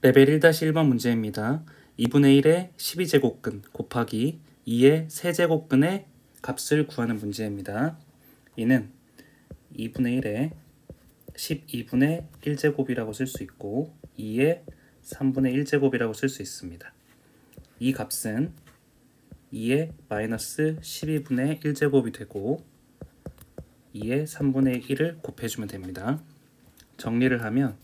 레벨 1-1번 문제입니다. 2분의 1의 12제곱근 곱하기 2의 세제곱근의 값을 구하는 문제입니다. 이는 2분의 1의 12분의 1제곱이라고 쓸 수 있고 2의 3분의 1제곱이라고 쓸 수 있습니다. 이 값은 2의 마이너스 12분의 1제곱이 되고 2의 3분의 1을 곱해주면 됩니다. 정리를 하면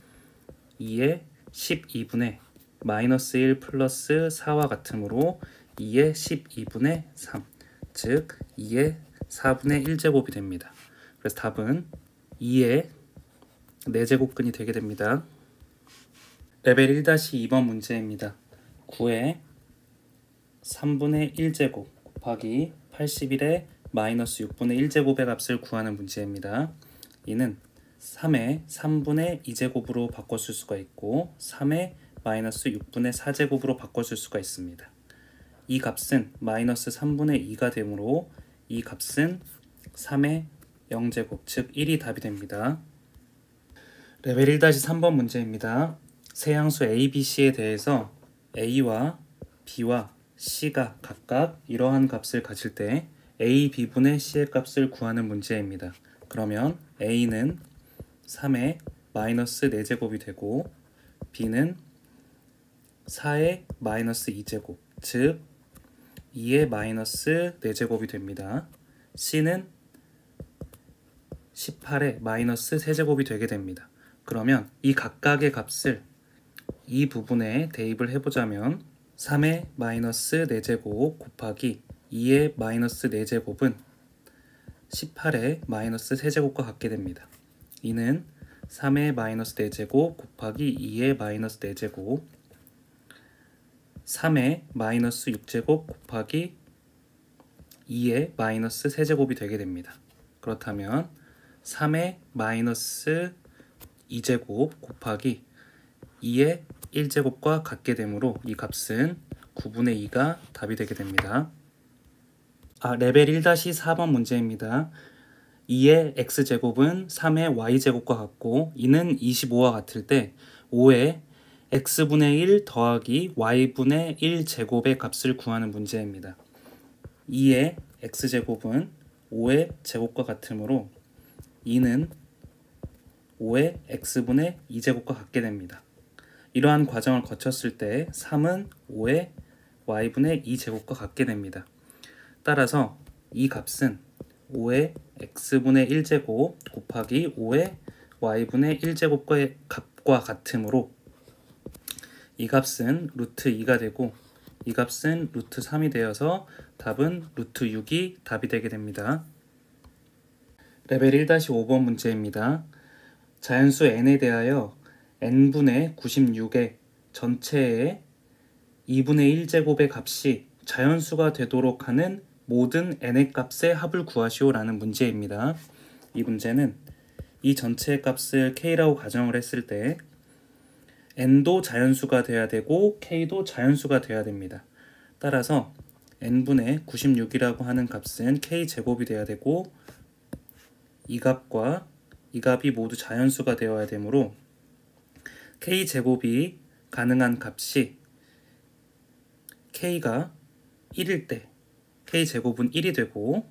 2의 12분의 마이너스 1 플러스 4와 같으므로 2의 12분의 3, 즉 2의 4분의 1제곱이 됩니다. 그래서 답은 2의 4제곱근이 되게 됩니다. 레벨 1-2번 문제입니다. 9의 3분의 1제곱 곱하기 81의 마이너스 6분의 1제곱의 값을 구하는 문제입니다. 이는 3의 3분의 2제곱으로 바꿔쓸 수가 있고 3의 마이너스 6분의 4제곱으로 바꿔줄 수가 있습니다. 이 값은 마이너스 3분의 2가 되므로 이 값은 3의 0제곱, 즉 1이 답이 됩니다. 레벨 1-3번 문제입니다. 세 양수 A, B, C에 대해서 A와 B와 C가 각각 이러한 값을 가질 때 A, B분의 C의 값을 구하는 문제입니다. 그러면 A는 3의 마이너스 4제곱이 되고 B는 4의 마이너스 2제곱, 즉 2의 마이너스 4제곱이 됩니다. C는 18의 마이너스 3제곱이 되게 됩니다. 그러면 이 각각의 값을 이 부분에 대입을 해보자면 3의 마이너스 4제곱 곱하기 2의 마이너스 4제곱은 18의 마이너스 3제곱과 같게 됩니다. 이는 3의 마이너스 4제곱 곱하기 2의 마이너스 4제곱 3의 마이너스 6제곱 곱하기 2의 마이너스 3제곱이 되게 됩니다. 그렇다면 3의 마이너스 2제곱 곱하기 2의 1제곱과 같게 되므로 이 값은 9분의 2가 답이 되게 됩니다. 레벨 1-4번 문제입니다. 2의 x제곱은 3의 y제곱과 같고 이는 25와 같을 때 5의 x분의 1 더하기 y분의 1제곱의 값을 구하는 문제입니다. 2의 x제곱은 5의 제곱과 같으므로 2는 5의 x분의 2제곱과 같게 됩니다. 이러한 과정을 거쳤을 때 3은 5의 y분의 2제곱과 같게 됩니다. 따라서 이 값은 5의 x분의 1제곱 곱하기 5의 y분의 1제곱과의 값과 같으므로 이 값은 루트 2가 되고 이 값은 루트 3이 되어서 답은 루트 6이 답이 되게 됩니다. 레벨 1-5번 문제입니다. 자연수 n에 대하여 n분의 96의 전체의 2분의 1제곱의 값이 자연수가 되도록 하는 모든 n의 값의 합을 구하시오 라는 문제입니다. 이 문제는 이 전체의 값을 k라고 가정을 했을 때 n도 자연수가 돼야 되고 k도 자연수가 돼야 됩니다. 따라서 n분의 96이라고 하는 값은 k제곱이 돼야 되고 이 값과 이 값이 모두 자연수가 되어야 되므로 k제곱이 가능한 값이 k가 1일 때 k제곱은 1이 되고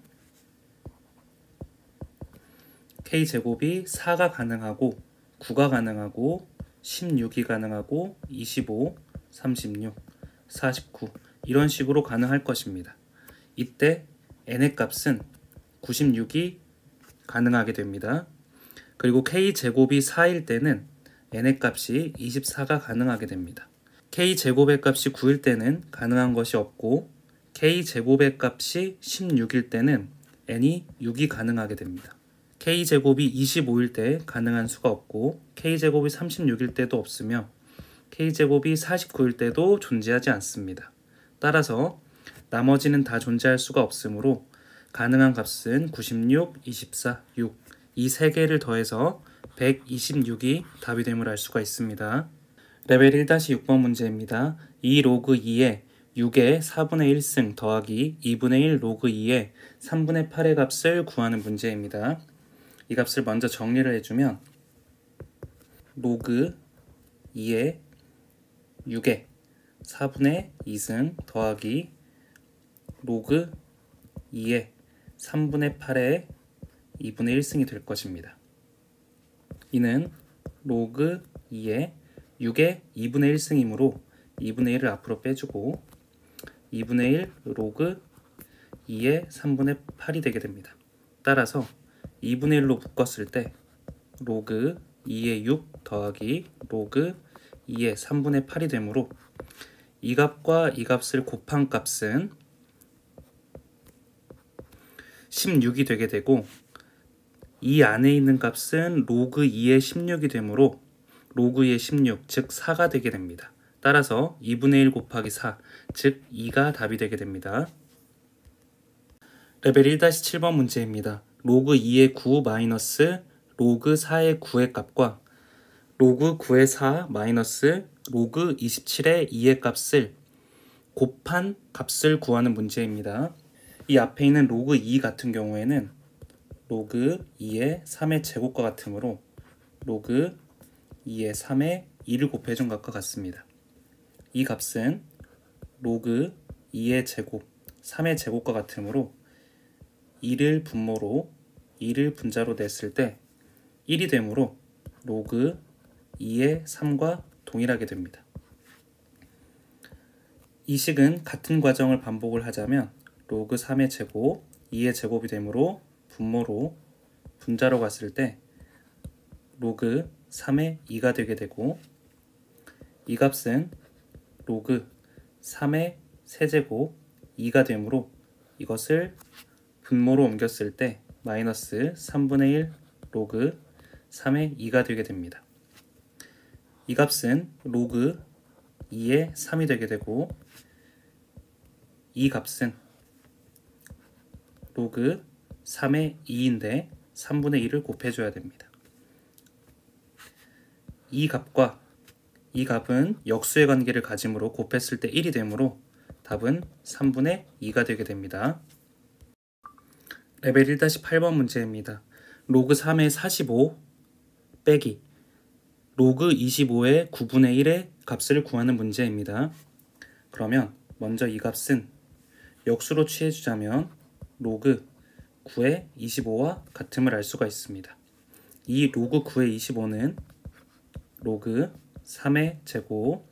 k제곱이 4가 가능하고 9가 가능하고 16이 가능하고 25, 36, 49 이런 식으로 가능할 것입니다. 이때 n의 값은 96이 가능하게 됩니다. 그리고 k제곱이 4일 때는 n의 값이 24가 가능하게 됩니다. k제곱의 값이 9일 때는 가능한 것이 없고 k제곱의 값이 16일 때는 n이 6이 가능하게 됩니다. k제곱이 25일 때 가능한 수가 없고 k제곱이 36일 때도 없으며 k제곱이 49일 때도 존재하지 않습니다. 따라서 나머지는 다 존재할 수가 없으므로 가능한 값은 96, 24, 6 이 세 개를 더해서 126이 답이 됨을 알 수가 있습니다. 레벨 1-6번 문제입니다. 2 로그 2에 6의 4분의 1승 더하기 2분의 1 로그 2의 3분의 8의 값을 구하는 문제입니다. 이 값을 먼저 정리를 해주면 로그 2의 6의 4분의 2승 더하기 로그 2의 3분의 8의 2분의 1승이 될 것입니다. 이는 로그 2의 6의 2분의 1승이므로 2분의 1을 앞으로 빼주고 2분의 1 로그 2의 3분의 8이 되게 됩니다. 따라서 2분의 1로 묶었을 때 로그 2의 6 더하기 로그 2의 3분의 8이 되므로 이 값과 이 값을 곱한 값은 16이 되게 되고 이 안에 있는 값은 로그 2의 16이 되므로 로그 2의 16, 즉 4가 되게 됩니다. 따라서 2분의 1 곱하기 4, 즉 2가 답이 되게 됩니다. 레벨 1-7번 문제입니다. 로그 2의 9 마이너스 로그 4의 9의 값과 로그 9의 4 마이너스 로그 27의 2의 값을 곱한 값을 구하는 문제입니다. 이 앞에 있는 로그 2 같은 경우에는 로그 2의 3의 제곱과 같으므로 로그 2의 3의 2를 곱해준 값과 같습니다. 이 값은 로그 2의 제곱, 3의 제곱과 같으므로 2를 분모로 2를 분자로 냈을 때 1이 되므로 로그 2의 3과 동일하게 됩니다. 이 식은 같은 과정을 반복을 하자면 로그 3의 제곱, 2의 제곱이 되므로 분모로 분자로 갔을 때 로그 3의 2가 되게 되고 이 값은 로그 3의 세제곱 2가 되므로 이것을 분모로 옮겼을 때 마이너스 3분의 1 로그 3의 2가 되게 됩니다. 이 값은 로그 2의 3이 되게 되고 이 값은 로그 3의 2인데 3분의 1을 곱해줘야 됩니다. 이 값과 이 값은 역수의 관계를 가지므로 곱했을 때 1이 되므로 답은 3분의 2가 되게 됩니다. 레벨 1-8번 문제입니다. 로그 3의 45 빼기 로그 25의 9분의 1의 값을 구하는 문제입니다. 그러면 먼저 이 값은 역수로 취해주자면 로그 9의 25와 같음을 알 수가 있습니다. 이 로그 9의 25는 로그 3의 제곱,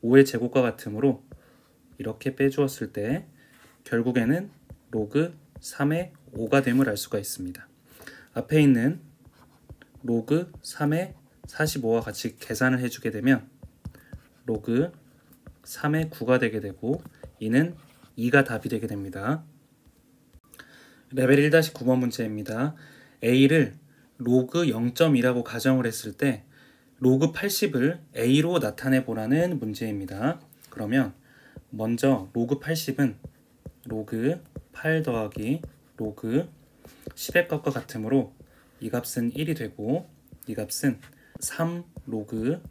5의 제곱과 같으므로 이렇게 빼주었을 때 결국에는 로그 3의 5가 됨을 알 수가 있습니다. 앞에 있는 로그 3의 45와 같이 계산을 해주게 되면 로그 3의 9가 되게 되고 이는 2가 답이 되게 됩니다. 레벨 1-9번 문제입니다. A를 로그 0.2라고 가정을 했을 때 로그 80을 A로 나타내 보라는 문제입니다. 그러면 먼저 로그 80은 로그 8 더하기 로그 10의 값과 같으므로 이 값은 1이 되고 이 값은 3 로그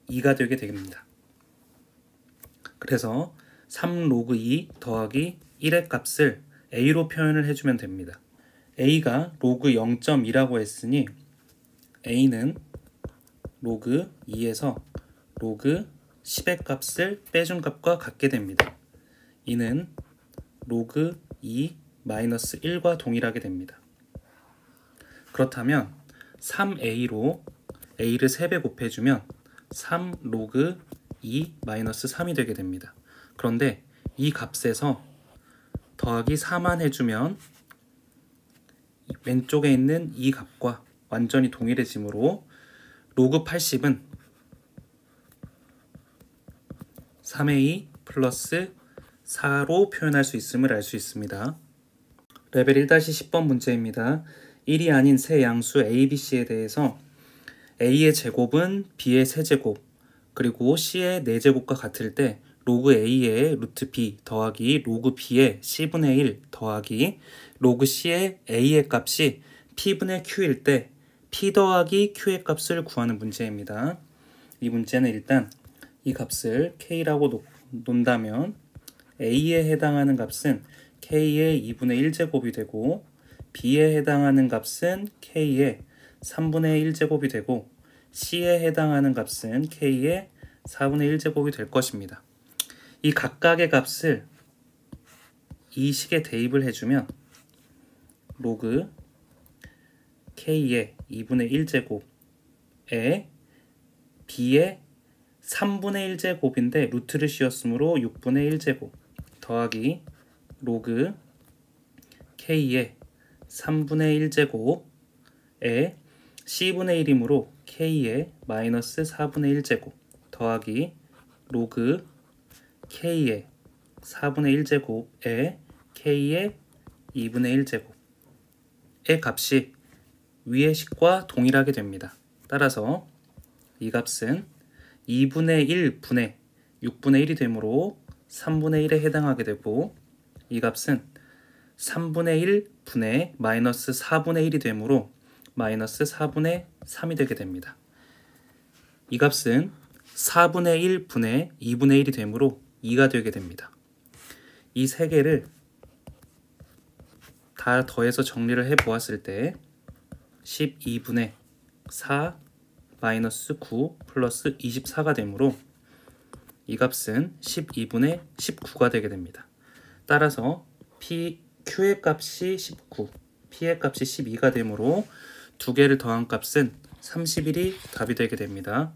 2가 되게 됩니다. 그래서 3 로그 2 더하기 1의 값을 A로 표현을 해주면 됩니다. A가 로그 0.2라고 했으니 A는 로그 2에서 로그 10의 값을 빼준 값과 같게 됩니다. 이는 로그 2 마이너스 1과 동일하게 됩니다. 그렇다면 3A로 A를 3배 곱해주면 3 로그 2 마이너스 3이 되게 됩니다. 그런데 이 값에서 더하기 4만 해주면 왼쪽에 있는 이 값과 완전히 동일해지므로 로그 80은 3의 2 플러스 4로 표현할 수 있음을 알 수 있습니다. 레벨 1-10번 문제입니다. 1이 아닌 세 양수 A, B, C에 대해서 A의 제곱은 B의 세제곱 그리고 C의 4제곱과 같을 때 로그 A의 루트 B 더하기 로그 B의 C분의 1 더하기 로그 C의 A의 값이 P분의 Q일 때 P 더하기 Q의 값을 구하는 문제입니다. 이 문제는 일단 이 값을 K라고 놓는다면 A에 해당하는 값은 K의 2분의 1제곱이 되고 B에 해당하는 값은 K의 3분의 1제곱이 되고 C에 해당하는 값은 K의 4분의 1제곱이 될 것입니다. 이 각각의 값을 이 식에 대입을 해주면 로그 k의 2분의 1제곱에 b의 3분의 1제곱인데 루트를 씌웠으므로 6분의 1제곱 더하기 로그 k의 3분의 1제곱에 c분의 1이므로 k의 마이너스 4분의 1제곱 더하기 로그 k의 4분의 1제곱에 k의 2분의 1제곱의 값이 위의 식과 동일하게 됩니다. 따라서 이 값은 2분의 1분의 6분의 1이 되므로 3분의 1에 해당하게 되고 이 값은 3분의 1분의 마이너스 4분의 1이 되므로 마이너스 4분의 3이 되게 됩니다. 이 값은 4분의 1분의 2분의 1이 되므로 2가 되게 됩니다. 이 세 개를 다 더해서 정리를 해보았을 때 12분의 4 마이너스 9 플러스 24가 되므로 이 값은 12분의 19가 되게 됩니다. 따라서 Q의 값이 19, P의 값이 12가 되므로 두 개를 더한 값은 31이 답이 되게 됩니다.